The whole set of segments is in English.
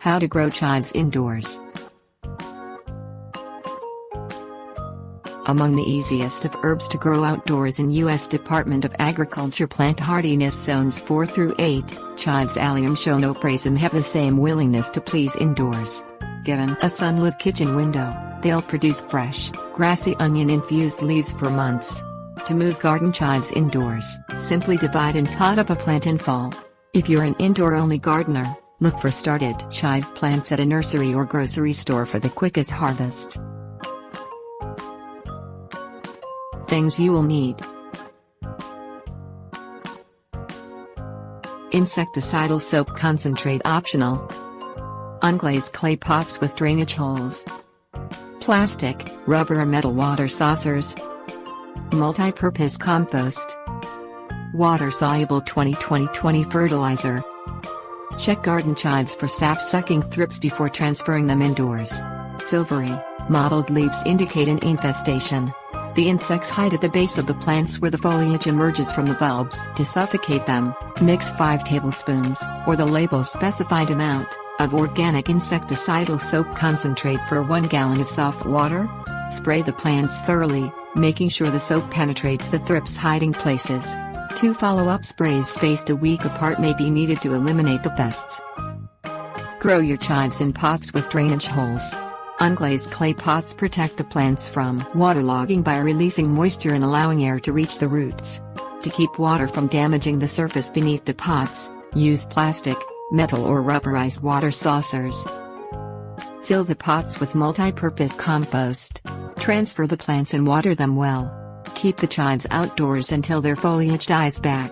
How to grow chives indoors. Among the easiest of herbs to grow outdoors in U.S. Department of Agriculture plant hardiness zones 4 through 8, chives, Allium, schoenoprasum have the same willingness to please indoors. Given a sunlit kitchen window, they'll produce fresh, grassy onion-infused leaves for months. To move garden chives indoors, simply divide and pot up a plant in fall. If you're an indoor-only gardener, look for started chive plants at a nursery or grocery store for the quickest harvest. Things you will need: insecticidal soap concentrate optional, unglazed clay pots with drainage holes, plastic, rubber or metal water saucers, multi-purpose compost, water-soluble 20-20-20 fertilizer. Check garden chives for sap-sucking thrips before transferring them indoors. Silvery, mottled leaves indicate an infestation. The insects hide at the base of the plants where the foliage emerges from the bulbs. To suffocate them, mix 5 tablespoons, or the label's specified amount, of organic insecticidal soap concentrate per 1 gallon of soft water. Spray the plants thoroughly, making sure the soap penetrates the thrips' hiding places. 2 follow-up sprays spaced a week apart may be needed to eliminate the pests. Grow your chives in pots with drainage holes. Unglazed clay pots protect the plants from waterlogging by releasing moisture and allowing air to reach the roots. To keep water from damaging the surface beneath the pots, use plastic, metal or rubberized water saucers. Fill the pots with multi-purpose compost. Transfer the plants and water them well. Keep the chives outdoors until their foliage dies back.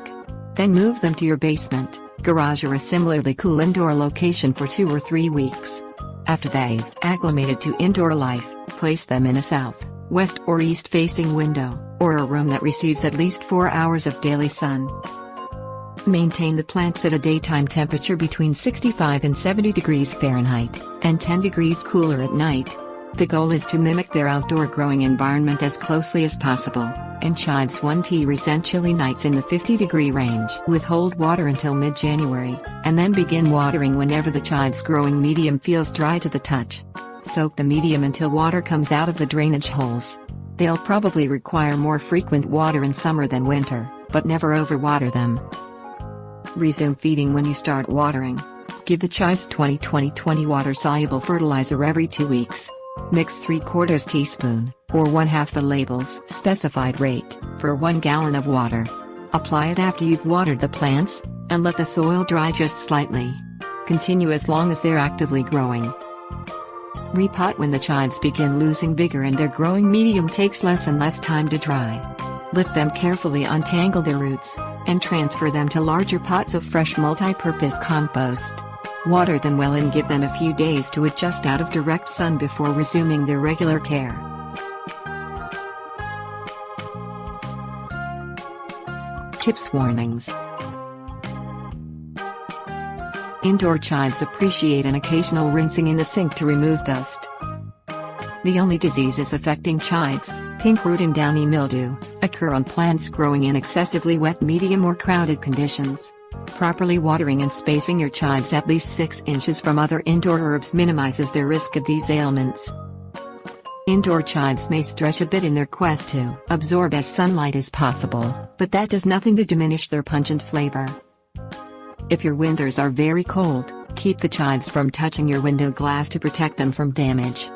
Then move them to your basement, garage or a similarly cool indoor location for 2 or 3 weeks. After they've acclimated to indoor life, place them in a south, west or east-facing window, or a room that receives at least 4 hours of daily sun. Maintain the plants at a daytime temperature between 65 and 70 degrees Fahrenheit, and 10 degrees cooler at night. The goal is to mimic their outdoor growing environment as closely as possible, and chives 1T resent chilly nights in the 50-degree range. Withhold water until mid-January, and then begin watering whenever the chives' growing medium feels dry to the touch. Soak the medium until water comes out of the drainage holes. They'll probably require more frequent water in summer than winter, but never overwater them. Resume feeding when you start watering. Give the chives 20-20-20 water-soluble fertilizer every 2 weeks. Mix 3/4 teaspoon, or 1/2 the label's specified rate, for 1 gallon of water. Apply it after you've watered the plants, and let the soil dry just slightly. Continue as long as they're actively growing. Repot when the chives begin losing vigor and their growing medium takes less and less time to dry. Lift them carefully, untangle their roots, and transfer them to larger pots of fresh multi-purpose compost. Water them well and give them a few days to adjust out of direct sun before resuming their regular care. Tips: warnings. Indoor chives appreciate an occasional rinsing in the sink to remove dust. The only diseases affecting chives, pink root and downy mildew, occur on plants growing in excessively wet, medium or crowded conditions. Properly watering and spacing your chives at least 6 inches from other indoor herbs minimizes their risk of these ailments. Indoor chives may stretch a bit in their quest to absorb as sunlight as possible, but that does nothing to diminish their pungent flavor. If your winters are very cold, keep the chives from touching your window glass to protect them from damage.